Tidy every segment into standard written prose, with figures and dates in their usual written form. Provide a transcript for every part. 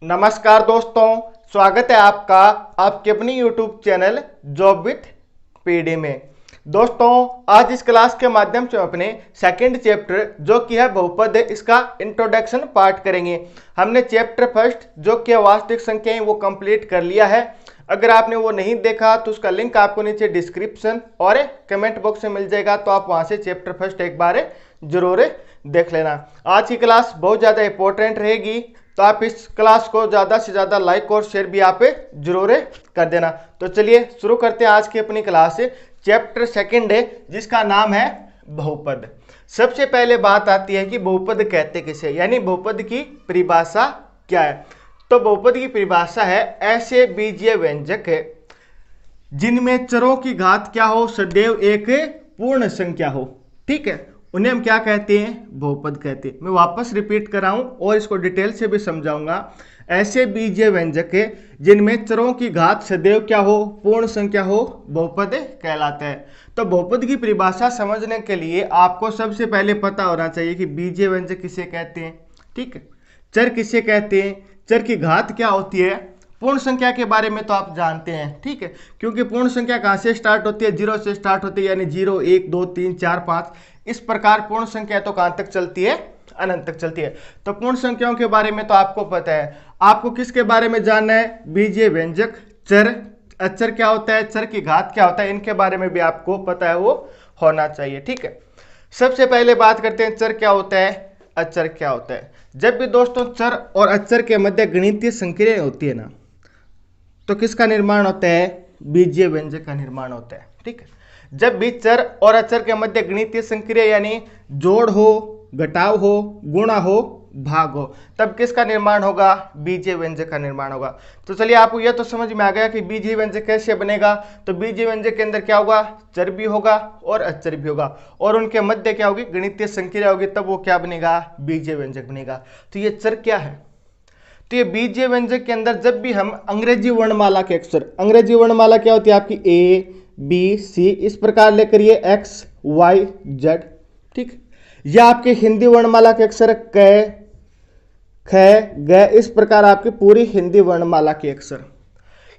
नमस्कार दोस्तों, स्वागत है आपका आपके अपनी YouTube channel job with PD में। दोस्तों, आज इस क्लास के माध्यम से अपने सेकंड चैप्टर जो कि है बहुपद, इसका इंट्रोडक्शन पार्ट करेंगे। हमने चैप्टर फर्स्ट जो कि वास्तविक संख्याएं वो कंप्लीट कर लिया है। अगर आपने वो नहीं देखा तो उसका लिंक आपको नीचे डिस्क्रिप्शन और कमेंट बॉक्स में मिल जाएगा, तो आप वहां से चैप्टर फर्स्ट एक बार जरूर देख लेना। आज की क्लास बहुत ज़्यादा इंपॉर्टेंट रहेगी, तो आप इस क्लास को ज़्यादा से ज़्यादा लाइक और शेयर भी आप जरूर कर देना। तो चलिए शुरू करते हैं आज की अपनी क्लास। चैप्टर सेकंड है जिसका नाम है बहुपद। सबसे पहले बात आती है कि बहुपद कहते किसे, यानी बहुपद की परिभाषा क्या है। तो बहुपद की परिभाषा है ऐसे बीजीय व्यंजक है जिनमें चरों की घात क्या हो, सदैव एक पूर्ण संख्या हो। ठीक है, उन्हें हम क्या कहते हैं, बहुपद कहते हैं। मैं वापस रिपीट कर रहा हूं और इसको डिटेल से भी समझाऊंगा। ऐसे बीजीय व्यंजक है जिनमें चरों की घात सदैव क्या हो, पूर्ण संख्या हो, बहुपद कहलाता है। तो बहुपद की परिभाषा समझने के लिए आपको सबसे पहले पता होना चाहिए कि बीजीय व्यंजक किसे कहते हैं। ठीक है, चर किसे कहते हैं, चर की घात क्या होती है, पूर्ण संख्या के बारे में तो आप जानते हैं। ठीक है, क्योंकि पूर्ण संख्या कहाँ से स्टार्ट होती है, 0 से स्टार्ट होती है, यानी 0, 1, 2, 3, 4, 5। इस प्रकार पूर्ण संख्या तो कहां तक चलती है, अनंत तक चलती है। तो पूर्ण संख्याओं के बारे में तो आपको पता है। आपको किसके बारे में जानना है, बीजीय व्यंजक, चर, अचर क्या होता है, चर की घात क्या होता है, इनके बारे में भी आपको पता है, वो होना चाहिए। ठीक है, सबसे पहले बात करते हैं चर क्या होता है, अचर क्या होता है। जब भी दोस्तों चर और अचर के मध्य गणितीय संक्रिया होती है ना, तो किसका निर्माण होता है, बीजीय व्यंजक का निर्माण होता है। ठीक है, जब भी चर और अचर के मध्य गणितीय संक्रिया यानी जोड़ हो, घटाव हो, गुणा हो, भाग हो, तब किसका निर्माण होगा, बीजीय व्यंजक का निर्माण होगा। तो चलिए आपको यह तो समझ में आ गया कि बीजीय व्यंजक कैसे बनेगा। तो बीजीय व्यंजक के अंदर क्या होगा, चर भी होगा और अचर भी होगा, और उनके मध्य क्या होगी, गणितीय संक्रिया होगी, तब वो क्या बनेगा, बीजीय व्यंजक बनेगा। तो ये चर क्या है, तो ये बीजीय व्यंजक के अंदर जब भी हम अंग्रेजी वर्णमाला के अक्षर, अंग्रेजी वर्णमाला क्या होती है आपकी, ए बी सी, इस प्रकार लेकर ये एक्स वाई जेड। ठीक, या आपके हिंदी वर्णमाला के अक्षर क ख ग, इस प्रकार आपकी पूरी हिंदी वर्णमाला के अक्षर।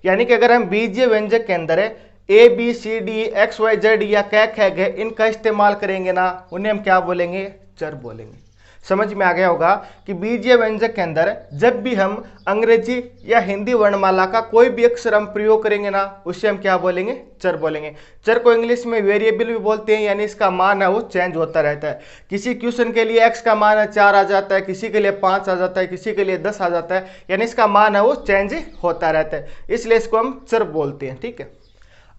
यानी कि अगर हम बीजीय व्यंजक के अंदर A B C D X Y Z या क ख ग इनका इस्तेमाल करेंगे ना, उन्हें हम क्या बोलेंगे, चर बोलेंगे। समझ में आ गया होगा कि बीजीय व्यंजक के अंदर जब भी हम अंग्रेजी या हिंदी वर्णमाला का कोई भी अक्षर हम प्रयोग करेंगे ना, उससे हम क्या बोलेंगे, चर बोलेंगे। चर को इंग्लिश में वेरिएबल भी बोलते हैं, यानी इसका मान है वो चेंज होता रहता है। किसी क्वेश्चन के लिए x का मान 4 आ जाता है, किसी के लिए 5 आ जाता है, किसी के लिए 10 आ जाता है, यानी इसका मान है वो चेंज होता रहता है, इसलिए इसको हम चर बोलते हैं। ठीक है,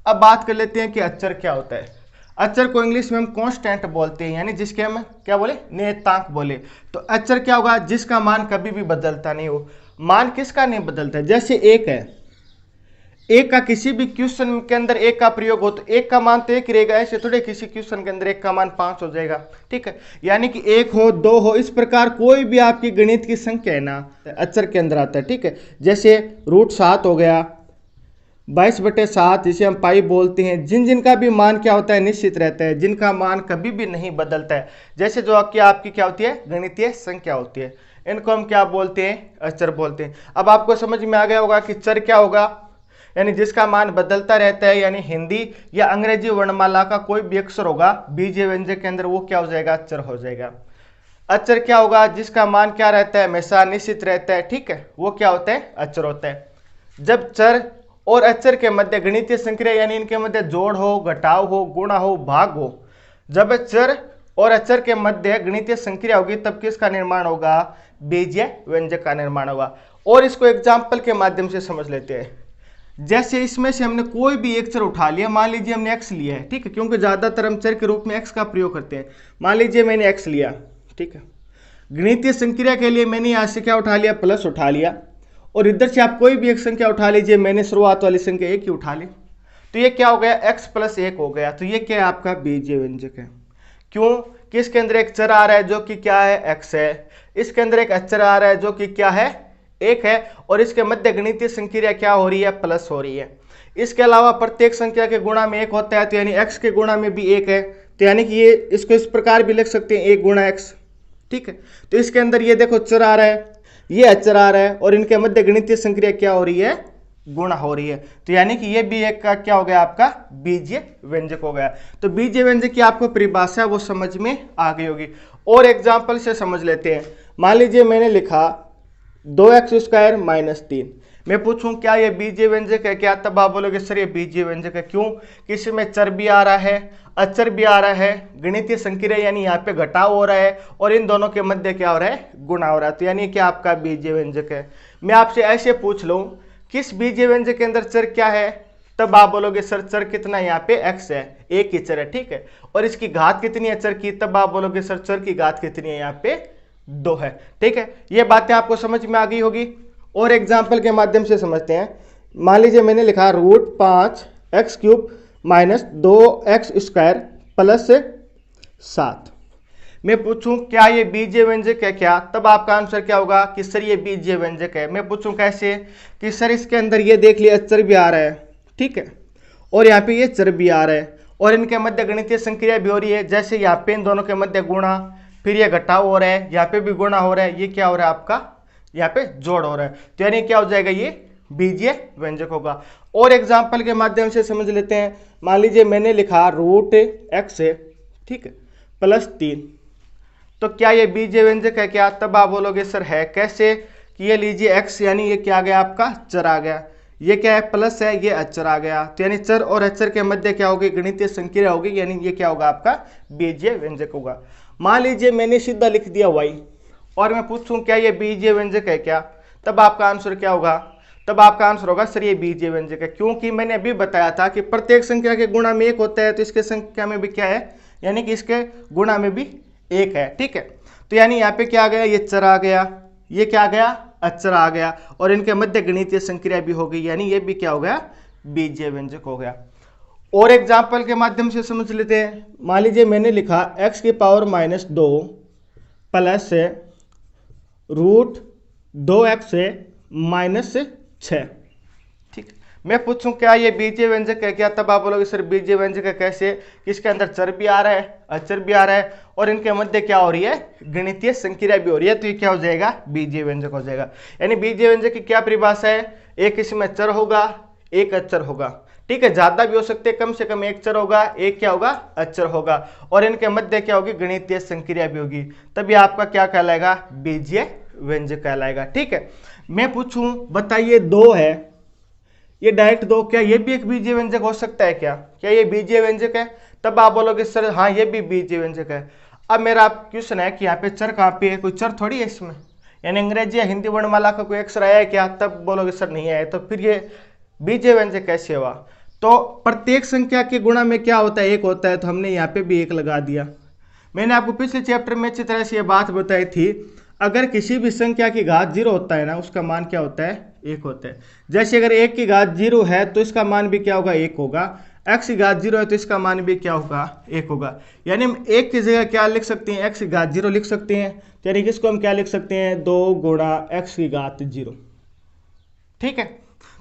अब बात कर लेते हैं कि अचर क्या होता है। अचर को इंग्लिश में हम कांस्टेंट बोलते हैं, यानी जिसके हम क्या बोले, नियतांक बोले। तो अचर क्या होगा, जिसका मान कभी भी बदलता नहीं हो। मान किसका नहीं बदलता है, जैसे एक है, एक का किसी भी क्वेश्चन के अंदर एक का प्रयोग हो तो एक का मान तो एक रहेगा, ऐसे थोड़े किसी क्वेश्चन के अंदर एक का मान 5 हो जाएगा। ठीक है, यानी कि 1 हो, 2 हो, इस प्रकार कोई भी आपकी गणित की संख्या है ना, अचर के अंदर आता है। ठीक है, जैसे √7 हो गया, 22/7 जिसे हम पाई बोलते हैं, जिन जिनका भी मान क्या होता है, निश्चित रहता है, जिनका मान कभी भी नहीं बदलता है, जैसे जो आपकी क्या होती है, गणितीय संख्या होती है, इनको हम क्या बोलते हैं, अचर बोलते हैं। अब आपको समझ में आ गया होगा कि चर क्या होगा, यानी जिसका मान बदलता रहता है, यानी हिंदी या अंग्रेजी वर्णमाला का कोई भी अक्षर होगा बीजीय व्यंजक के अंदर, वो क्या हो जाएगा, चर हो जाएगा। अचर क्या होगा, जिसका मान क्या रहता है, हमेशा निश्चित रहता है। ठीक है, वो क्या होता है, अचर होता है। जब चर और अचर के मध्य गणितीय संक्रिया यानी इनके मध्य जोड़ हो, घटाव हो, गुणा हो, भाग हो, जब चर और अचर के मध्य गणितीय संक्रिया होगी तब किसका निर्माण होगा, बीजीय व्यंजक का निर्माण होगा। और इसको एग्जाम्पल के माध्यम से समझ लेते हैं। जैसे इसमें से हमने कोई भी एक चर उठा लिया, मान लीजिए हमने x लिया है। ठीक है, क्योंकि ज्यादातर हम चर के रूप में x का प्रयोग करते हैं। मान लीजिए मैंने x लिया, ठीक है, गणितीय संक्रिया के लिए मैंने यहां से क्या उठा लिया, प्लस उठा लिया, और इधर से आप कोई भी एक संख्या उठा लीजिए, मैंने शुरुआत वाली संख्या 1 ही उठा ली, तो ये क्या हो गया, x + 1 हो गया। तो ये क्या है, आपका बीजीय व्यंजक है। क्यों, कि इसके अंदर एक चर आ रहा है जो कि क्या है, x है, इसके अंदर एक अचर आ रहा है जो कि क्या है, 1 है, और इसके मध्य गणितीय संक्रिया क्या हो रही है, प्लस हो रही है। इसके अलावा प्रत्येक संख्या के गुणा में 1 होता है, तो यानी x के गुणा में भी 1 है, तो यानी कि ये इसको इस प्रकार भी लिख सकते हैं, 1 × x। ठीक है, तो इसके अंदर ये देखो चर आ रहा है, ये अचर आ रहा है और इनके मध्य गणितीय संक्रिया क्या हो रही है, गुणा हो रही है। तो यानी कि ये भी एक का क्या हो गया आपका बीजीय व्यंजक हो गया। तो बीजीय व्यंजक की आपको परिभाषा वो समझ में आ गई होगी। और एग्जाम्पल से समझ लेते हैं। मान लीजिए मैंने लिखा 2x² - 3, मैं पूछूं क्या ये बीजीय व्यंजक है क्या, तब आप बोलोगे सर ये बीजीय व्यंजक है। क्यों? कि इसमें चर भी आ रहा है, अचर भी आ रहा है, गणितीय संक्रिया यानी यहाँ पे घटाव हो रहा है और इन दोनों के मध्य क्या हो रहा है, गुणा हो रहा है। तो यानी कि आपका बीजीय व्यंजक है। मैं आपसे ऐसे पूछ लूं किस बीजीय व्यंजक के अंदर चर क्या है, तब आप बोलोगे सर चर कितना, यहाँ पे x है, एक ही चर है, ठीक है। और इसकी घात कितनी है चर की, तब आप बोलोगे सर चर की घात कितनी है, यहाँ पे 2 है, ठीक है। ये बातें आपको समझ में आ गई होगी। और एग्जाम्पल के माध्यम से समझते हैं। मान लीजिए मैंने लिखा √5x³ - 2x² + 7। मैं पूछूं क्या ये बीजीय व्यंजक है क्या, तब आपका आंसर क्या होगा कि सर ये बीजीय व्यंजक है। मैं पूछूं कैसे, कि सर इसके अंदर ये देख लिया चर भी आ रहा है, ठीक है, और यहाँ पे ये चर भी आ रहा है और इनके मध्य गणितीय संक्रिया भी हो रही है। जैसे यहाँ पे इन दोनों के मध्य गुणा, फिर ये घटाव हो रहा है, यहाँ पे भी गुणा हो रहा है, ये क्या हो रहा है आपका यहाँ पे जोड़ हो रहा है। तो यानी क्या हो जाएगा, ये बीजीय व्यंजक होगा। और एग्जाम्पल के माध्यम से समझ लेते हैं। मान लीजिए मैंने लिखा √x, ठीक है, +3, तो क्या ये बीजीय व्यंजक है क्या, तब आप बोलोगे सर है। कैसे? कि ये लीजिए x यानी ये क्या आ गया आपका चर आ गया, ये क्या है प्लस है, ये अचर आ गया। तो यानी चर और अचर के मध्य क्या होगी, गणितीय संक्रिया होगी, यानी ये क्या होगा आपका बीजीय व्यंजक होगा। मान लीजिए मैंने सीधा लिख दिया y और मैं पूछूं क्या ये बीजीय व्यंजक है क्या, तब आपका आंसर क्या होगा, तब आपका आंसर होगा सर ये बीजीय व्यंजक है। क्योंकि मैंने अभी बताया था कि प्रत्येक संख्या के गुणा में 1 होता है, तो इसके संख्या में भी क्या है, यानी कि इसके गुणा में भी 1 है, ठीक है। तो यानी यहाँ पे क्या आ गया, ये चर आ गया, ये क्या आ गया अचर आ गया और इनके मध्य गणितीय संक्रिया भी हो गई, यानी ये भी क्या हो गया बीजीय व्यंजक हो गया। और एग्जाम्पल के माध्यम से समझ लेते हैं। मान लीजिए मैंने लिखा x⁻² - 2 √2x - 6, ठीक। मैं पूछूं क्या ये बीजीय व्यंजक है क्या, तब आप बोलोगे सर बीजीय व्यंजक है। कैसे? कि इसके अंदर चर भी आ रहा है, अचर भी आ रहा है और इनके मध्य क्या हो रही है, गणितीय संक्रिया भी हो रही है। तो ये क्या हो जाएगा, बीजीय व्यंजक हो जाएगा। यानी बीजीय व्यंजक की क्या परिभाषा है, एक इसमें चर होगा, एक अचर होगा, ठीक है, ज्यादा भी हो सकते हैं, कम से कम एक चर होगा, एक क्या होगा अचर होगा और इनके मध्य क्या होगी, गणितीय संक्रिया भी होगी, तभी आपका क्या कहलाएगा, बीजीय व्यंजक कहलाएगा, ठीक है। मैं पूछूं बताइए 2 है, ये डायरेक्ट 2, क्या ये भी एक बीजीय व्यंजक हो सकता है क्या, क्या ये बीजीय व्यंजक है, तब आप बोलोगे सर हाँ ये भी बीजीय व्यंजक है। अब मेरा क्वेश्चन है कि यहाँ पे चर कहाँ पे है, कोई चर थोड़ी है इसमें, यानी अंग्रेजी या हिंदी वर्णमाला का कोई अक्षर आया है क्या, तब बोलोगे सर नहीं आया, तो फिर ये बीजीय व्यंजक कैसे हुआ। तो प्रत्येक संख्या के गुणा में क्या होता है, 1 होता है, तो हमने यहाँ पे भी 1 लगा दिया। मैंने आपको पिछले चैप्टर में अच्छी तरह से ये बात बताई थी, अगर किसी भी संख्या की घात 0 होता है ना, उसका मान क्या होता है, 1 होता है। जैसे अगर 1 की घात 0 है तो इसका मान भी क्या होगा, 1 होगा। x की घात 0 है तो इसका मान भी क्या होगा, 1 होगा। यानी हम 1 की जगह क्या लिख सकते हैं, x की घात 0 लिख सकते हैं, यानी कि इसको हम क्या लिख सकते हैं, 2 गुणा x की घात 0, ठीक है।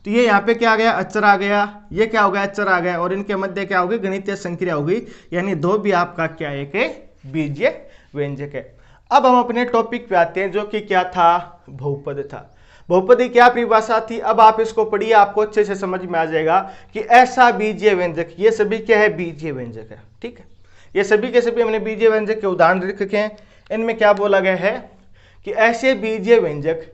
तो ये यहाँ पे क्या आ गया, अचर आ गया, ये क्या हो गया, अचर आ गया और इनके मध्य क्या होगी, गणितीय संक्रिया होगी, यानी 2 भी आपका क्या है, एक बीजीय व्यंजक है। अब हम अपने टॉपिक पे आते हैं, जो कि क्या था, बहुपद था। बहुपद की क्या परिभाषा थी, अब आप इसको पढ़िए, आपको अच्छे से समझ में आ जाएगा कि ऐसा बीजीय व्यंजक, ये सभी क्या है, बीजीय व्यंजक है, ठीक है। ये सभी के सभी हमने बीजीय व्यंजक के उदाहरण लिख रखे हैं। इनमें क्या बोला गया है कि ऐसे बीजीय व्यंजक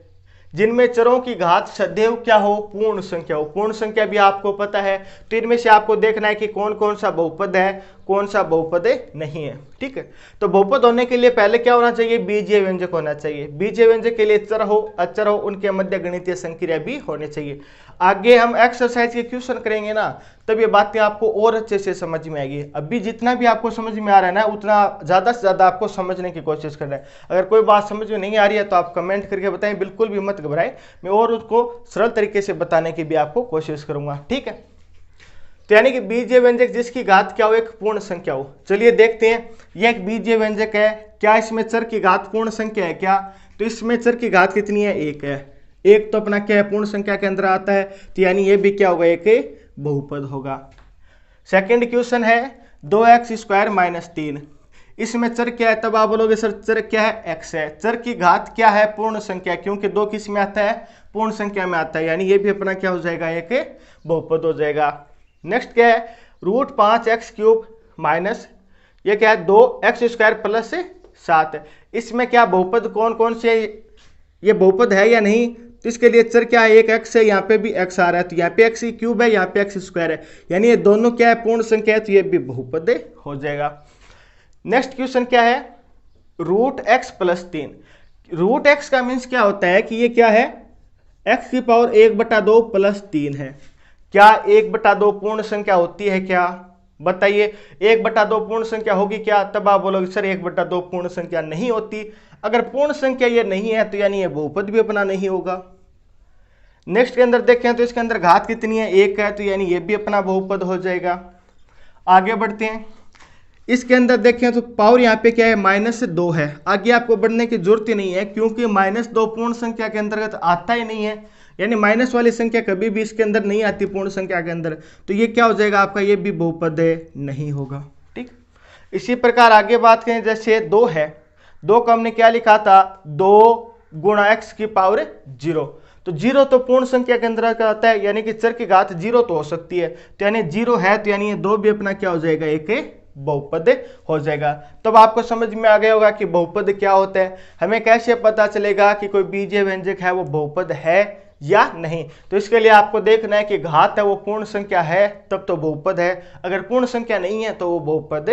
जिनमें चरों की घात सदैव क्या हो, पूर्ण संख्या हो। पूर्ण संख्या भी आपको पता है, तो इनमें से आपको देखना है कि कौन कौन सा बहुपद है, कौन सा बहुपद नहीं है, ठीक है। तो बहुपद होने के लिए पहले क्या होना चाहिए, बीजीय व्यंजक होना चाहिए। बीजीय व्यंजक के लिए चर हो, अचर हो, उनके मध्य गणितीय संक्रिया भी होनी चाहिए। आगे हम एक्सरसाइज के क्वेश्चन करेंगे ना, तब ये बातें आपको और अच्छे से समझ में आएगी। अभी जितना भी आपको समझ में आ रहा है ना, उतना ज़्यादा से ज़्यादा आपको समझने की कोशिश करना है। अगर कोई बात समझ में नहीं आ रही है तो आप कमेंट करके बताएं, बिल्कुल भी मत घबराएं, मैं और उसको सरल तरीके से बताने की भी आपको कोशिश करूंगा, ठीक है। तो यानी कि बीजीय व्यंजक जिसकी घात क्या हो, एक पूर्ण संख्या हो। चलिए देखते हैं, यह एक बीजीय व्यंजक है, क्या इसमें चर की घात पूर्ण संख्या है क्या, तो इसमें चर की घात कितनी है, 1 है। 1 तो अपना क्या है, पूर्ण संख्या के अंदर आता है, तो यानी ये भी क्या होगा, एक बहुपद होगा। सेकंड क्वेश्चन है 2x² - 3, इसमें चर क्या है, तब आप बोलोगे सर चर क्या है, x है। चर की घात क्या है, पूर्ण संख्या, क्योंकि 2 किस में आता है, पूर्ण संख्या में आता है, यानी ये भी अपना क्या हो जाएगा, एक बहुपद हो जाएगा। नेक्स्ट क्या है, √5x³ माइनस ये क्या है, 2x² प्लस 7। इसमें क्या बहुपद कौन कौन से, ये बहुपद है या नहीं, तो इसके लिए चर क्या है, एक x है, यहाँ पे भी x आ रहा है, तो यहाँ पे x³ है, यहाँ पे x² है, यानी ये दोनों क्या है, पूर्ण संख्या है, तो ये भी बहुपद हो जाएगा। नेक्स्ट क्वेश्चन क्या है, √x + 3। √x का मीन्स क्या होता है कि ये क्या है, x⁴ + 3 है। क्या 1/2 पूर्ण संख्या होती है क्या, बताइए, 1/2 पूर्ण संख्या होगी क्या, तब आप बोलोगे सर 1/2 पूर्ण संख्या नहीं होती। अगर पूर्ण संख्या ये नहीं है तो यानी ये बहुपद भी अपना नहीं होगा। नेक्स्ट के अंदर देखें तो इसके अंदर घात कितनी है, 1 है, तो यानी ये भी अपना बहुपद हो जाएगा। आगे बढ़ते हैं, इसके अंदर देखें तो पावर यहाँ पे क्या है, -2 है। आगे आपको बढ़ने की जरूरत ही नहीं है, क्योंकि -2 पूर्ण संख्या के अंतर्गत आता ही नहीं है, यानी माइनस वाली संख्या कभी भी इसके अंदर नहीं आती पूर्ण संख्या के अंदर, तो ये क्या हो जाएगा आपका, ये भी बहुपद नहीं होगा। ठीक, इसी प्रकार आगे बात करें, जैसे 2 है, 2 को हमने क्या लिखा था, 2 × x⁴, तो 0 तो पूर्ण संख्या के अंदर का आता है, यानी कि चर की घात 0 तो हो सकती है, तो यानी 0 है, तो यानी ये 2 भी अपना क्या हो जाएगा, एक बहुपद हो जाएगा। तब आपको समझ में आ गया होगा कि बहुपद क्या होता है। हमें कैसे पता चलेगा कि कोई बीजीय व्यंजक है वो बहुपद है या नहीं, तो इसके लिए आपको देखना है कि घात है वो पूर्ण संख्या है तब तो बहुपद है, अगर पूर्ण संख्या नहीं है तो वो बहुपद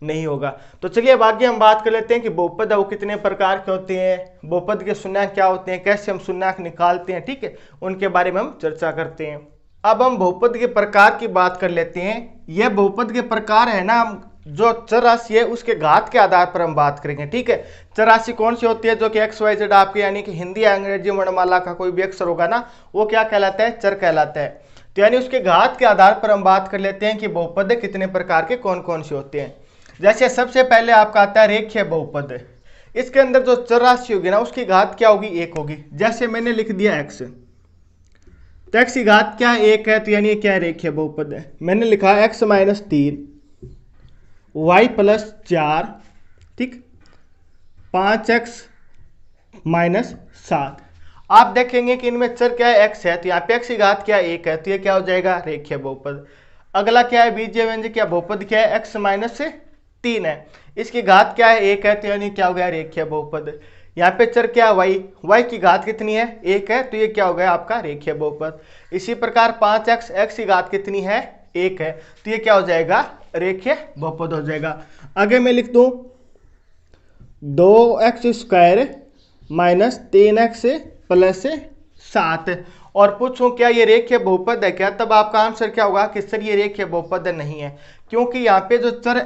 नहीं होगा। तो चलिए अब आगे हम बात कर लेते हैं कि बहुपद है वो कितने प्रकार के होते हैं, बहुपद के शून्यक क्या होते हैं, कैसे हम शून्यक निकालते हैं, ठीक है, उनके बारे में हम चर्चा करते हैं। अब हम बहुपद के प्रकार की बात कर लेते हैं। यह बहुपद के प्रकार है ना, जो चर राशि है उसके घात के आधार पर हम बात करेंगे, ठीक है। चर राशि कौन सी होती है, जो कि XYZ आपके यानी कि हिंदी या अंग्रेजी वर्णमाला का कोई भी अक्षर होगा ना, वो क्या कहलाता है, चर कहलाता है। तो यानी उसके घात के आधार पर हम बात कर लेते हैं कि बहुपद कितने प्रकार के कौन कौन से होते हैं। जैसे सबसे पहले आपका आता है रेखीय बहुपद। इसके अंदर जो चर राशि होगी ना उसकी घात क्या होगी, 1 होगी। जैसे मैंने लिख दिया x, तो x की घात क्या है, 1 है, तो यानी क्या है, रेखीय बहुपद है। मैंने लिखा x - 3 y + 4, ठीक, 5x - 7। आप देखेंगे कि इनमें चर क्या है, x है, तो यहाँ पे x की घात क्या है, 1 है, तो ये क्या हो जाएगा, रेखीय बहुपद। अगला क्या है, बीजीय व्यंजक या बहुपद क्या है, x - 3 है, इसकी घात क्या है, 1 है, तो यानी क्या हो गया, रेखीय बहुपद। यहाँ पे चर क्या है, y की घात कितनी है, 1 है, तो ये क्या हो गया आपका रेखीय बहुपद। इसी प्रकार 5x, x की घात कितनी है, 1 है, तो ये क्या हो जाएगा, रेखीय बहुपद हो जाएगा। आगे मैं लिख दूं 2x² - 3x + 7 और पूछूं क्या ये रेखीय बहुपद है क्या, तब आपका आंसर क्या होगा कि सर ये रेखीय बहुपद नहीं है, क्योंकि यहाँ पे जो चर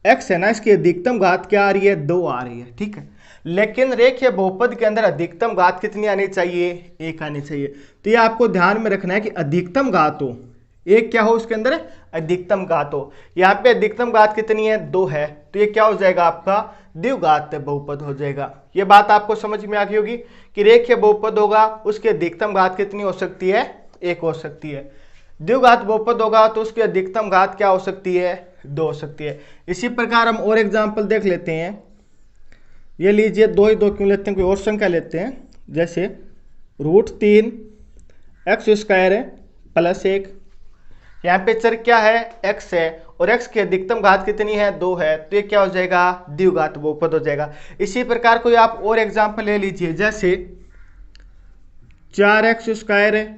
x है ना इसकी अधिकतम घात क्या आ रही है, 2 आ रही है, ठीक है। लेकिन रेखीय बहुपद के अंदर अधिकतम घात कितनी आनी चाहिए, 1 आनी चाहिए। तो ये आपको ध्यान में रखना है कि अधिकतम घात हो, एक क्या हो उसके अंदर अधिकतम घात हो। यहाँ पे अधिकतम घात कितनी है, 2 है, तो ये क्या हो जाएगा आपका द्विघात बहुपद हो जाएगा। ये बात आपको समझ में आ गई होगी कि रेखीय बहुपद होगा उसकी अधिकतम घात कितनी हो सकती है, 1 हो सकती है। द्विघात बहुपद होगा तो उसकी अधिकतम घात क्या हो सकती है, 2 हो सकती है। इसी प्रकार हम और एग्जाम्पल देख लेते हैं। ये लीजिए 2 ही 2 क्यों लेते हैं, कोई और संख्या लेते हैं, जैसे √3 x² + 1। यहाँ पे चर क्या है, x है, और x की अधिकतम घात कितनी है, 2 है, तो ये क्या हो जाएगा, द्विघात बहुपद हो जाएगा। इसी प्रकार कोई आप और एग्जाम्पल ले लीजिए, जैसे 4x²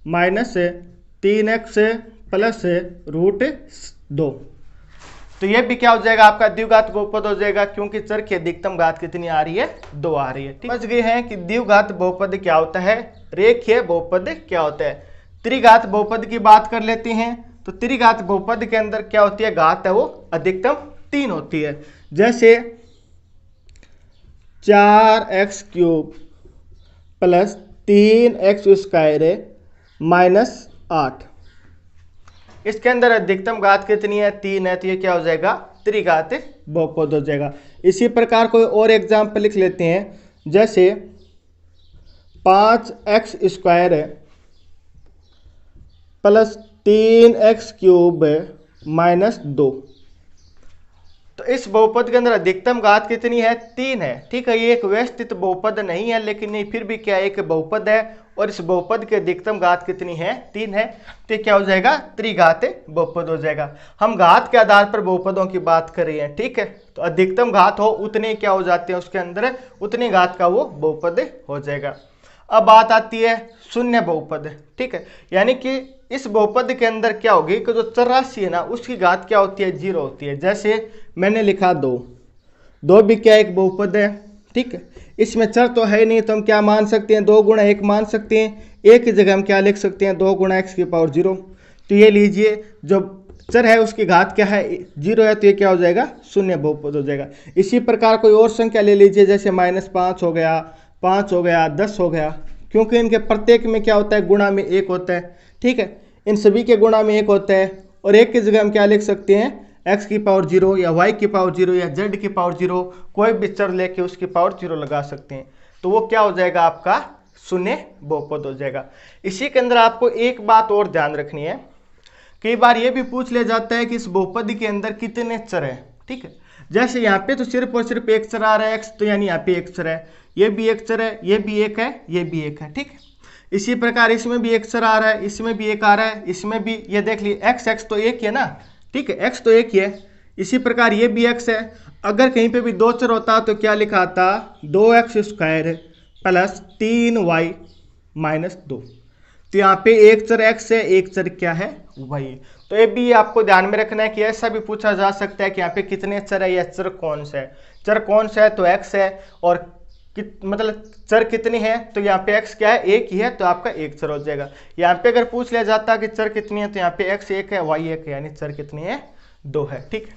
- 3x + √2, तो ये भी क्या हो जाएगा आपका द्विघात बहुपद हो जाएगा, क्योंकि चर की अधिकतम घात कितनी आ रही है, 2 आ रही है। समझ गए हैं कि द्विघात बहुपद क्या होता है, रेखीय बहुपद क्या होता है। त्रिघात बहुपद की बात कर लेते हैं। तो त्रिघात बहुपद के अंदर क्या होती है, घात है वो अधिकतम 3 होती है। जैसे 4x³ + 3x² - 8, इसके अंदर अधिकतम घात कितनी है, 3 है, तो ये क्या हो जाएगा, त्रिघात बहुपद हो जाएगा। इसी प्रकार कोई और एग्जाम्पल लिख लेते हैं, जैसे 5x² + 3x³ - 2, तो इस बहुपद के अंदर अधिकतम घात कितनी है? 3 है। ठीक है, ये एक व्यवस्थित बहुपद नहीं है, लेकिन ये फिर भी क्या है, एक बहुपद है और इस बहुपद की अधिकतम घात कितनी है? 3 है। तो ये क्या हो जाएगा? त्रिघात बहुपद हो जाएगा। हम घात के आधार पर बहुपदों की बात कर रहे हैं। ठीक है, तो अधिकतम घात हो उतने क्या हो जाते हैं उसके अंदर, उतनी घात का वो बहुपद हो जाएगा। अब बात आती है शून्य बहुपद। ठीक है, यानी कि इस बहुपद के अंदर क्या होगी कि जो चर राशि है ना उसकी घात क्या होती है? 0 होती है। जैसे मैंने लिखा 2 भी क्या एक बहुपद है। ठीक है, इसमें चर तो है नहीं, तो हम क्या मान सकते हैं? 2 गुणा 1 मान सकते हैं। एक की जगह हम क्या लिख सकते हैं? 2 गुणा x की पावर 0। तो ये लीजिए, जो चर है उसकी घात क्या है? 0 है, तो ये क्या हो जाएगा? शून्य बहुपद हो जाएगा। इसी प्रकार कोई और संख्या ले लीजिए, जैसे -5 हो गया, 5 हो गया, 10 हो गया, क्योंकि इनके प्रत्येक में क्या होता है? गुणा में 1 होता है। ठीक है, इन सभी के गुणा में 1 होता है। और एक की जगह हम क्या लिख सकते हैं? x की पावर 0 या y की पावर 0 या z की पावर 0, कोई भी चर लेके उसकी पावर 0 लगा सकते हैं। तो वो क्या हो जाएगा? आपका शून्य बहुपद हो जाएगा। इसी के अंदर आपको एक बात और ध्यान रखनी है, कई बार ये भी पूछ लिया जाता है कि इस बहुपद के अंदर कितने चर है। ठीक है, जैसे यहाँ पे तो सिर्फ और सिर्फ एक चर आ रहा है x, तो यानी यहाँ पे एक चर है, ये भी एक चर है, ये भी एक है, ये भी एक है। ठीक है, इसी प्रकार इसमें भी एक चर आ रहा है, इसमें भी एक आ रहा है, इसमें भी, ये देख ली x तो एक है ना। ठीक है, x तो एक ही है। इसी प्रकार ये भी x है। अगर कहीं पे भी 2 चर होता तो क्या लिखा था? 2x² plus 3y minus 2। तो यहाँ पे एक चर x है, एक चर क्या है? y। तो ये भी आपको ध्यान में रखना है कि ऐसा भी पूछा जा सकता है कि यहाँ पे कितने चर है या चर कौन सा है। चर कौन सा है? तो x है। और मतलब चर कितनी है? तो यहाँ पे x क्या है? एक ही है, तो आपका एक चर हो जाएगा। यहाँ पे अगर पूछ लिया जाता कि चर कितनी है, तो यहाँ पे x एक है, y एक है, यानी चर कितनी है? 2 है। ठीक है,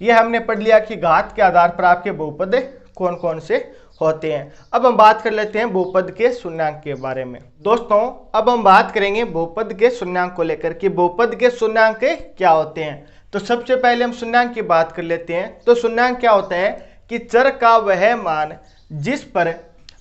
ये हमने पढ़ लिया कि घात के आधार पर आपके बहुपद कौन कौन से होते हैं। अब हम बात कर लेते हैं बहुपद के शून्यांक के बारे में। दोस्तों, अब हम बात करेंगे बहुपद के शून्यांक को लेकर कि बहुपद के शून्यांक क्या होते हैं। तो सबसे पहले हम शून्यांक की बात कर लेते हैं। तो शून्यांक क्या होता है कि चर का वह मान जिस पर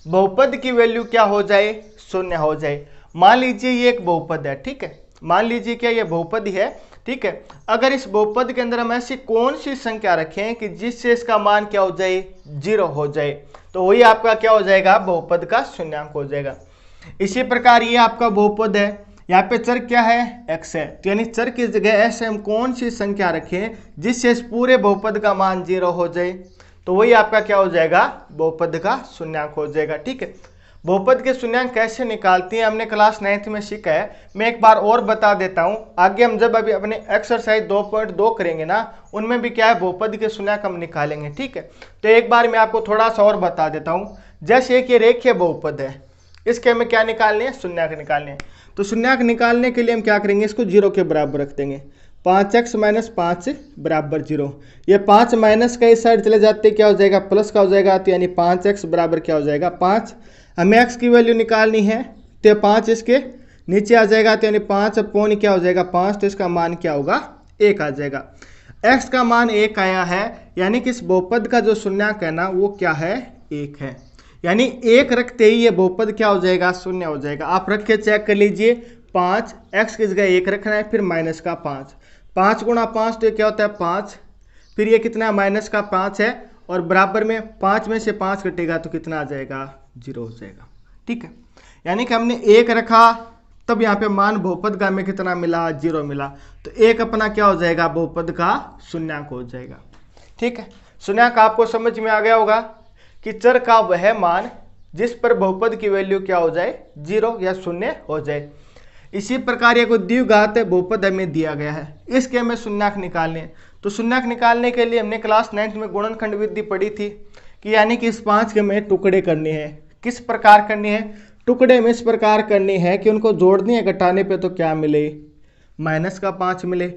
बहुपद की वैल्यू क्या हो जाए? शून्य हो जाए। मान लीजिए ये एक बहुपद है। ठीक है, मान लीजिए क्या ये बहुपद ही है। ठीक है, अगर इस बहुपद के अंदर हम ऐसी कौन सी संख्या रखें कि जिससे इसका मान क्या हो जाए? 0 हो जाए, तो वही आपका क्या हो जाएगा? बहुपद का शून्यांक हो जाएगा। इसी प्रकार ये आपका बहुपद है, यहाँ पे चर क्या है? x है, तो यानी चर की जगह ऐसे हम कौन सी संख्या रखें जिससे इस पूरे बहुपद का मान 0 हो जाए? तो वही आपका क्या हो जाएगा? बहुपद का शून्यांक हो जाएगा। ठीक है, बहुपद के शून्यांक कैसे निकालते हैं हमने क्लास 9th में सीखा है। मैं एक बार और बता देता हूं, आगे हम जब अभी अपने एक्सरसाइज 2.2 करेंगे ना, उनमें भी क्या है? बहुपद के शून्यांक हम निकालेंगे। ठीक है, तो एक बार मैं आपको थोड़ा सा और बता देता हूं। जैसे एक ये रेखीय बहुपद है, इसके हमें क्या निकालने हैं? शून्यांक निकालने हैं। तो शून्यांक निकालने के लिए हम क्या करेंगे? इसको 0 के बराबर रख देंगे। 5x - 5 बराबर 0। ये 5 माइनस का इस साइड चले जाते क्या हो जाएगा? प्लस का हो जाएगा, तो यानी 5x बराबर क्या हो जाएगा? 5। हमें x की वैल्यू निकालनी है, तो 5 इसके नीचे आ जाएगा, तो यानी 5 अपॉन क्या हो जाएगा? 5, तो इसका मान क्या होगा? 1 आ जाएगा। x का मान 1 आया है, यानी कि इस बहुपद का जो शून्यांक है ना वो क्या है? 1 है। यानी 1 रखते ही ये बहुपद क्या हो जाएगा? शून्य हो जाएगा। आप रख के चेक कर लीजिए। 5, x की जगह 1 रखना है, फिर माइनस का 5, 5 गुणा 5, तो ये क्या होता है? 5, फिर ये कितना? माइनस का 5 है, और बराबर में 5 में से 5 कटेगा तो कितना आ जाएगा? 0 हो जाएगा। ठीक है, यानी कि हमने 1 रखा, तब यहाँ पे मान बहुपद का हमें कितना मिला? 0 मिला। तो 1 अपना क्या हो जाएगा? बहुपद का शून्यांक हो जाएगा। ठीक है, शून्यांक आपको समझ में आ गया होगा कि चर का वह मान जिस पर बहुपद की वैल्यू क्या हो जाए? 0 या 0 हो जाए। इसी प्रकार ये कोई द्विघात बहुपद हमें दिया गया है, इसके हमें शून्यांक निकालने हैं। तो शून्यांक निकालने के लिए हमने क्लास 9th में गुणनखंड विधि पढ़ी थी कि यानी कि इस 5 के हमें टुकड़े करने हैं। किस प्रकार करने हैं? टुकड़े में इस प्रकार करने हैं कि उनको जोड़ने या घटाने पे तो क्या मिले? माइनस का 5 मिले,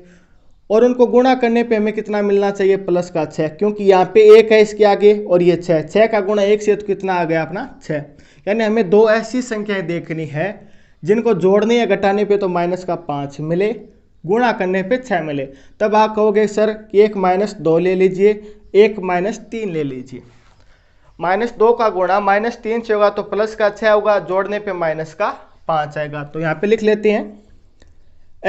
और उनको गुणा करने पे हमें कितना मिलना चाहिए? प्लस का 6, क्योंकि यहाँ पे 1 है इसके आगे और ये 6 का गुणा 1 से तो कितना आ गया अपना? 6। यानी हमें 2 ऐसी संख्याएं देखनी है जिनको जोड़ने या घटाने पे तो माइनस का 5 मिले, गुणा करने पे 6 मिले। तब आप कहोगे सर कि 1 - 2 ले लीजिए, 1 - 3 ले लीजिए। -2 का गुणा -3 से होगा तो प्लस का 6 होगा, जोड़ने पे माइनस का 5 आएगा। तो यहाँ पे लिख लेते हैं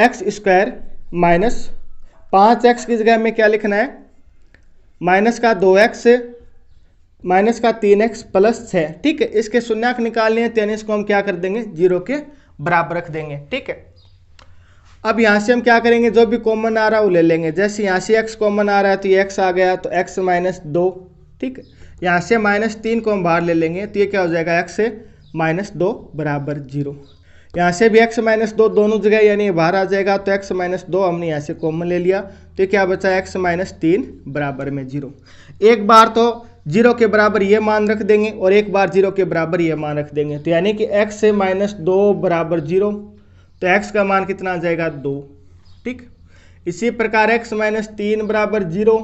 x² - 5x की जगह में क्या लिखना है? माइनस का 2x माइनस का 3x प्लस 6। ठीक है, इसके शून्यक निकालने हैं तो यानी इसको हम क्या कर देंगे, 0 के बराबर रख देंगे। ठीक है, अब यहाँ से हम क्या करेंगे, जो भी कॉमन आ रहा है वो ले लेंगे। जैसे यहाँ से x कॉमन आ रहा है तो ये x आ गया, तो x माइनस 2। ठीक है, यहाँ से -3 को हम बाहर ले लेंगे तो ये क्या हो जाएगा, x से -2 बराबर 0। यहाँ से भी x -2 दोनों जगह यानी बाहर आ जाएगा, तो x -2 हमने यहाँ से कॉमन ले लिया तो ये क्या बचा, x -3 बराबर में 0। एक बार तो 0 के बराबर ये मान रख देंगे और एक बार 0 के बराबर ये मान रख देंगे, तो यानी कि x से -2 बराबर 0, तो x का मान कितना आ जाएगा, 2। ठीक, इसी प्रकार x -3 बराबर 0,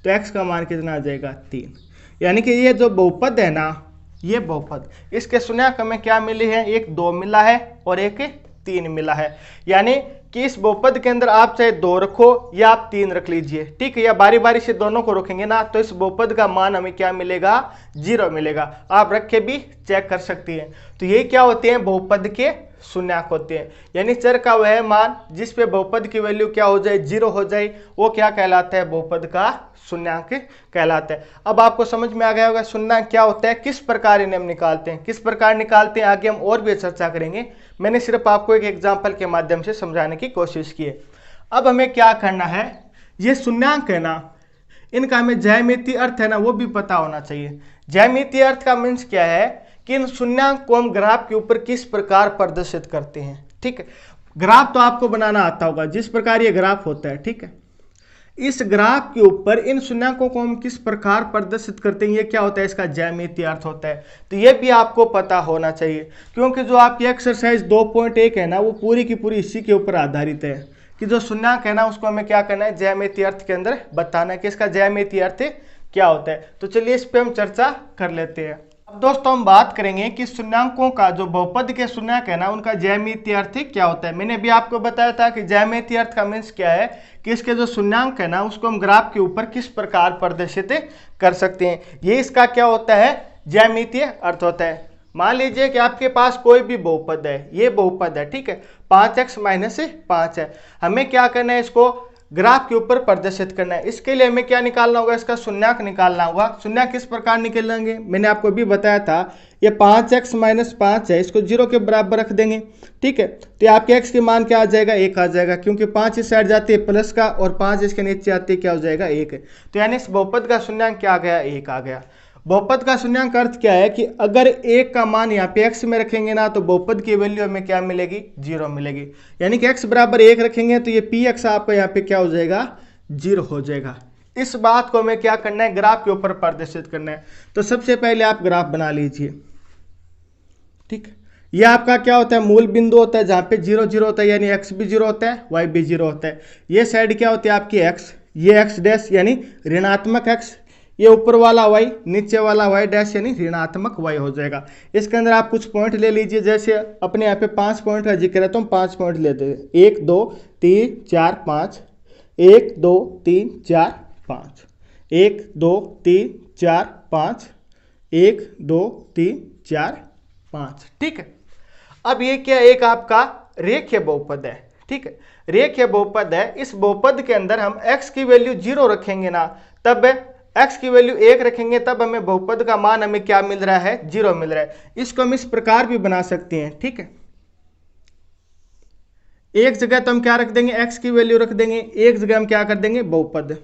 तो x का मान कितना आ जाएगा, 3। यानी कि ये जो बहुपद है ना, ये बहुपद, इसके शून्यक हमें क्या मिली है, एक 2 मिला है और एक 3 मिला है। यानी कि इस बहुपद के अंदर आप चाहे 2 रखो या आप 3 रख लीजिए। ठीक है, या बारी बारी से दोनों को रखेंगे ना, तो इस बहुपद का मान हमें क्या मिलेगा, 0 मिलेगा। आप रख के भी चेक कर सकती हैं। तो ये क्या होते हैं, बहुपद के शून्यक होते हैं। यानी चर का वह मान जिस पे बहुपद की वैल्यू क्या हो जाए, 0 हो जाए, वो क्या कहलाता है, बहुपद का शून्यक कहलाता है। अब आपको समझ में आ गया होगा शून्यक क्या होता है, किस प्रकार इन्हें हम निकालते हैं, किस प्रकार निकालते हैं, आगे हम और भी चर्चा करेंगे। मैंने सिर्फ आपको एक एग्जाम्पल के माध्यम से समझाने की कोशिश की है। अब हमें क्या करना है, ये शून्यक है ना, इनका हमें ज्यामितीय अर्थ है ना वो भी पता होना चाहिए। ज्यामितीय अर्थ का मीन्स क्या है कि इन शून्यक को हम ग्राफ के ऊपर किस प्रकार प्रदर्शित करते हैं। ठीक है, ग्राफ तो आपको बनाना आता होगा, जिस प्रकार ये ग्राफ होता है। ठीक है, इस ग्राफ के ऊपर इन शून्यकों को हम किस प्रकार प्रदर्शित करते हैं, ये क्या होता है, इसका ज्यामितीय अर्थ होता है। तो ये भी आपको पता होना चाहिए, क्योंकि जो आपकी एक्सरसाइज 2.1 है ना, वो पूरी की पूरी इसी के ऊपर आधारित है कि जो शून्यक है ना उसको हमें क्या करना है, ज्यामितीय अर्थ के अंदर बताना है कि इसका ज्यामितीय अर्थ क्या होता है। तो चलिए इस पे हम चर्चा कर लेते हैं। अब दोस्तों हम बात करेंगे कि शून्यकों का, जो बहुपद के शून्यक है ना, उनका ज्यामितीय अर्थ क्या होता है। मैंने भी आपको बताया था कि ज्यामितीय अर्थ का मीन्स क्या है कि इसके जो शून्यक है ना उसको हम ग्राफ के ऊपर किस प्रकार प्रदर्शित कर सकते हैं। ये इसका क्या होता है, ज्यामितीय अर्थ होता है। मान लीजिए कि आपके पास कोई भी बहुपद है, ये बहुपद है। ठीक है, 5x - 5 है। हमें क्या करना है, इसको ग्राफ के ऊपर प्रदर्शित करना है। इसके लिए हमें क्या निकालना होगा, इसका शून्यक निकालना होगा। शून्यक किस प्रकार निकालेंगे, मैंने आपको भी बताया था, ये 5x - 5 है, इसको 0 के बराबर रख देंगे। ठीक है, तो आपके x के मान क्या आ जाएगा, 1 आ जाएगा, क्योंकि 5 इस साइड जाती है प्लस का और 5 इसके नीचे आती है, क्या हो जाएगा, 1 है। तो यानी इस बहुपद का शून्यक क्या आ गया, 1 आ गया। बहुपद का शून्यक अर्थ क्या है कि अगर 1 का मान यहाँ पे x में रखेंगे ना, तो बहुपद की वैल्यू हमें क्या मिलेगी, 0 मिलेगी। यानी कि x बराबर 1 रखेंगे तो ये px आपका यहाँ पे क्या हो जाएगा, 0 हो जाएगा। इस बात को हमें क्या करना है, ग्राफ के ऊपर प्रदर्शित करना है। तो सबसे पहले आप ग्राफ बना लीजिए। ठीक, ये आपका क्या होता है, मूल बिंदु होता है जहाँ पे 0 0 होता है, यानी x भी 0 होता है, y भी 0 होता है। ये साइड क्या होती है आपकी x, ये x डैश यानी ऋणात्मक x, ये ऊपर वाला y, नीचे वाला y डैश यानी ऋणात्मक y हो जाएगा। इसके अंदर आप कुछ पॉइंट ले लीजिए, जैसे अपने यहाँ पे 5 पॉइंट का जिक्र है तो हम 5 पॉइंट लेते हैं। 1 2 3 4 5, 1 2 3 4 5, 1 2 3 4 5, 1 2 3 4 5। ठीक है, अब ये क्या, एक आपका रेखीय बहुपद है। ठीक है, रेखीय बहुपद है। इस बहुपद के अंदर हम x की वैल्यू 0 रखेंगे ना, तब x की वैल्यू 1 रखेंगे, तब हमें बहुपद का मान हमें क्या मिल रहा है, 0 मिल रहा है। इसको हम इस प्रकार भी बना सकते हैं। ठीक है, एक जगह तो हम क्या रख देंगे, x की वैल्यू रख देंगे, एक जगह हम क्या कर देंगे, बहुपद।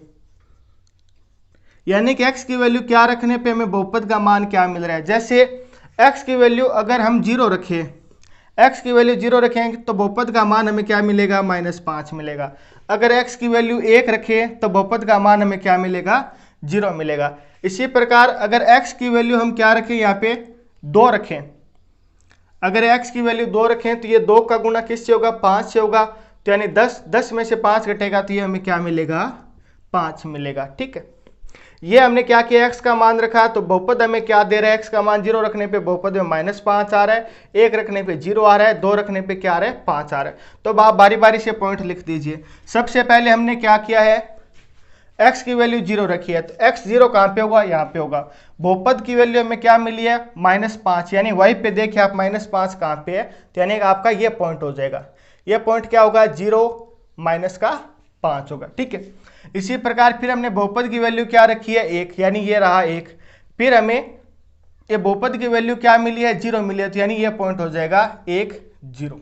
यानी कि x की वैल्यू क्या रखने पे हमें बहुपद का मान क्या मिल रहा है। जैसे x की वैल्यू अगर हम 0 रखें, x की वैल्यू 0 रखेंगे तो बहुपद का मान हमें क्या मिलेगा, -5 मिलेगा। अगर x की वैल्यू 1 रखें तो बहुपद का मान हमें क्या मिलेगा, 0 मिलेगा। इसी प्रकार अगर x की वैल्यू हम क्या रखें, यहाँ पे 2 रखें, अगर x की वैल्यू 2 रखें तो ये 2 का गुणा किससे होगा, 5 से होगा। तो यानी 10 में से 5 घटेगा तो ये हमें क्या मिलेगा, 5 मिलेगा। ठीक है, ये हमने क्या किया, x का मान रखा, तो बहुपद हमें क्या दे रहा है, x का मान 0 रखने पे बहुपद में -5 आ रहा है, 1 रखने पे 0 आ रहा है, 2 रखने पे क्या आ रहा है, 5 आ रहा है। तो आप बारी बारी से पॉइंट लिख दीजिए। सबसे पहले हमने क्या किया है, x की वैल्यू 0 रखी है, तो x 0 कहाँ पे होगा, यहाँ पे होगा। बहुपद की वैल्यू हमें क्या मिली है, -5, यानी y पे देखिए आप -5 कहाँ पे है, तो यानी आपका ये पॉइंट हो जाएगा। ये पॉइंट क्या होगा, 0 - 5 होगा। ठीक है, इसी प्रकार फिर हमने बहुपद की वैल्यू क्या रखी है 1, यानी ये रहा 1। फिर हमें ये बहुपद की वैल्यू क्या मिली है 0 मिली है, तो यानी ये पॉइंट हो जाएगा 1 0।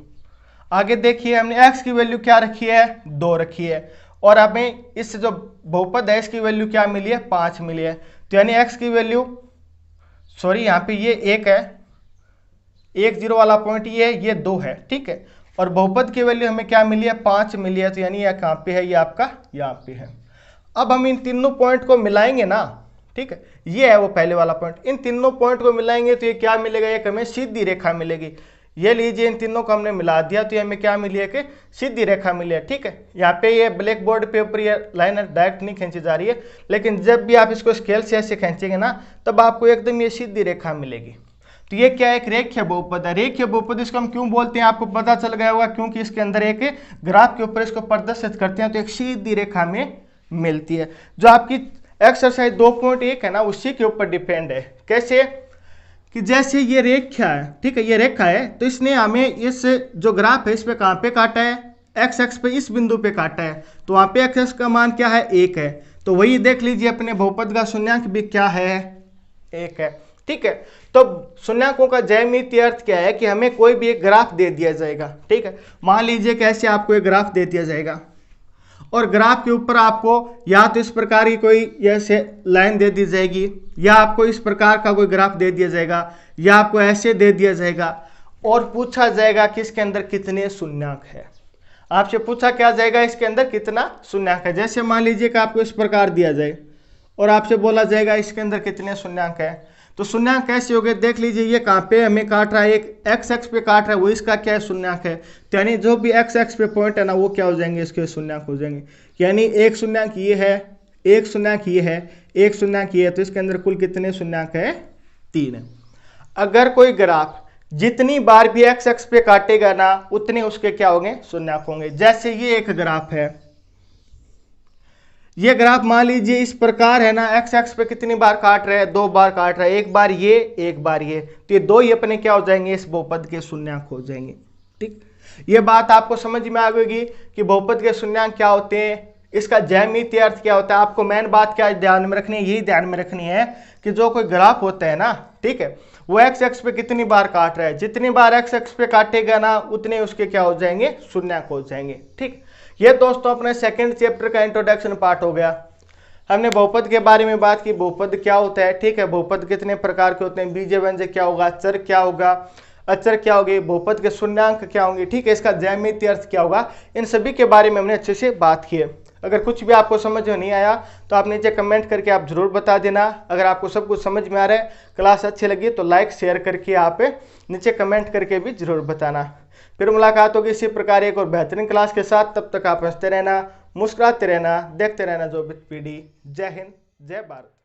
आगे देखिए हमने x की वैल्यू क्या रखी है 2 रखी है, और हमें इस जो बहुपद है इसकी वैल्यू क्या मिली है 5 मिली है, तो यानी x की वैल्यू सॉरी यहाँ पे ये 1 है, 1 0 वाला पॉइंट ये 2 है, ठीक है। और बहुपद की वैल्यू हमें क्या मिली है 5 मिली है, तो यानी यह कहाँ पे है, ये आपका यहाँ पे है। अब हम इन तीनों पॉइंट को मिलाएंगे ना, ठीक है, ये है वो पहले वाला पॉइंट। इन तीनों पॉइंट को मिलाएंगे तो ये क्या मिलेगा, एक हमें सीधी रेखा मिलेगी। ये लीजिए इन तीनों को हमने मिला दिया तो ये हमें क्या मिली है कि सीधी रेखा मिली है, ठीक है। यहाँ पे ये ब्लैक बोर्ड पे ऊपर ये लाइन डायरेक्ट नहीं खींची जा रही है, लेकिन जब भी आप इसको स्केल से ऐसे खींचेंगे ना तब आपको एकदम ये सीधी रेखा मिलेगी। तो ये क्या है, एक रेखीय बहुपद है। रेखीय बहुपद इसको हम क्यों बोलते हैं आपको पता चल गया होगा, क्योंकि इसके अंदर एक ग्राफ के ऊपर इसको प्रदर्शित करते हैं तो एक सीधी रेखा में मिलती है। जो आपकी एक्सरसाइज 2.1 है ना उसी के ऊपर डिपेंड है। कैसे कि जैसे ये रेखा है, ठीक है, ये रेखा है, तो इसने हमें इस जो ग्राफ है इस पे कहाँ पे काटा है, एक्स एक्स पे इस बिंदु पे काटा है, तो वहाँ पे एक्स एक्स का मान क्या है 1 है। तो वही देख लीजिए अपने बहुपद का शून्यांक भी क्या है 1 है, ठीक है। तो शून्यांकों का ज्यामितीय अर्थ क्या है कि हमें कोई भी एक ग्राफ दे दिया जाएगा, ठीक है। मान लीजिए कि ऐसे आपको एक ग्राफ दे दिया जाएगा और ग्राफ के ऊपर आपको या तो इस प्रकार की कोई ऐसे लाइन दे दी जाएगी, या आपको इस प्रकार का कोई ग्राफ दे दिया जाएगा, या आपको ऐसे दे दिया जाएगा और पूछा जाएगा कि इसके अंदर कितने शून्यांक है। आपसे पूछा क्या जाएगा इसके अंदर कितना शून्यांक है। जैसे मान लीजिए कि आपको इस प्रकार दिया जाए और आपसे बोला जाएगा इसके अंदर कितने शून्यांक है, तो शून्यांक कैसे हो गए देख लीजिए। ये कहाँ पे हमें काट रहा है, एक एक्स एक्स पे काट रहा है, वो इसका क्या है शून्यांक है। तो यानी जो भी एक्स एक्स पे पॉइंट है ना वो क्या हो जाएंगे, इसके शून्यांक हो जाएंगे। यानी एक शून्यांक ये है, एक शून्यांक ये है, एक शून्यांक ये है, तो इसके अंदर कुल कितने शून्यांक है 3 है। अगर कोई ग्राफ जितनी बार भी एक्स एक्स पे काटेगा ना उतने उसके क्या होंगे शून्यांक होंगे। जैसे ये एक ग्राफ है, ये ग्राफ मान लीजिए इस प्रकार है ना, एक्स एक्स पे कितनी बार काट रहे हैं 2 बार काट रहा है, एक बार ये एक बार ये, तो ये 2 ही अपने क्या हो जाएंगे इस बहुपद के शून्यांक हो जाएंगे, ठीक। ये बात आपको समझ में आ गई कि बहुपद के शून्यांक क्या होते हैं, इसका ज्यामितीय अर्थ क्या होता है। आपको मेन बात क्या ध्यान में रखनी है, यही ध्यान में रखनी है कि जो कोई ग्राफ होता है ना, ठीक है, वो एक्स एक्स पे कितनी बार काट रहा है, जितनी बार एक्स एक्स पे काटेगा ना उतने उसके क्या हो जाएंगे शून्यांक हो जाएंगे, ठीक। ये दोस्तों अपने सेकंड चैप्टर का इंट्रोडक्शन पार्ट हो गया। हमने बहुपद के बारे में बात की, बहुपद क्या होता है, ठीक है, बहुपद कितने प्रकार के होते हैं, बीजीय व्यंजक क्या होगा, चर क्या होगा, अचर क्या होगी, बहुपद के शून्यांक क्या होंगे, ठीक है, इसका ज्यामितीय अर्थ क्या होगा, इन सभी के बारे में हमने अच्छे से बात की है। अगर कुछ भी आपको समझ में नहीं आया तो आप नीचे कमेंट करके आप जरूर बता देना। अगर आपको सब कुछ समझ में आ रहा है, क्लास अच्छी लगी तो लाइक शेयर करके आप नीचे कमेंट करके भी जरूर बताना। फिर मुलाकात होगी इसी प्रकार एक और बेहतरीन क्लास के साथ। तब तक आप हंसते रहना, मुस्कुराते रहना, देखते रहना जॉब विद पीडी। जय हिंद, जय भारत।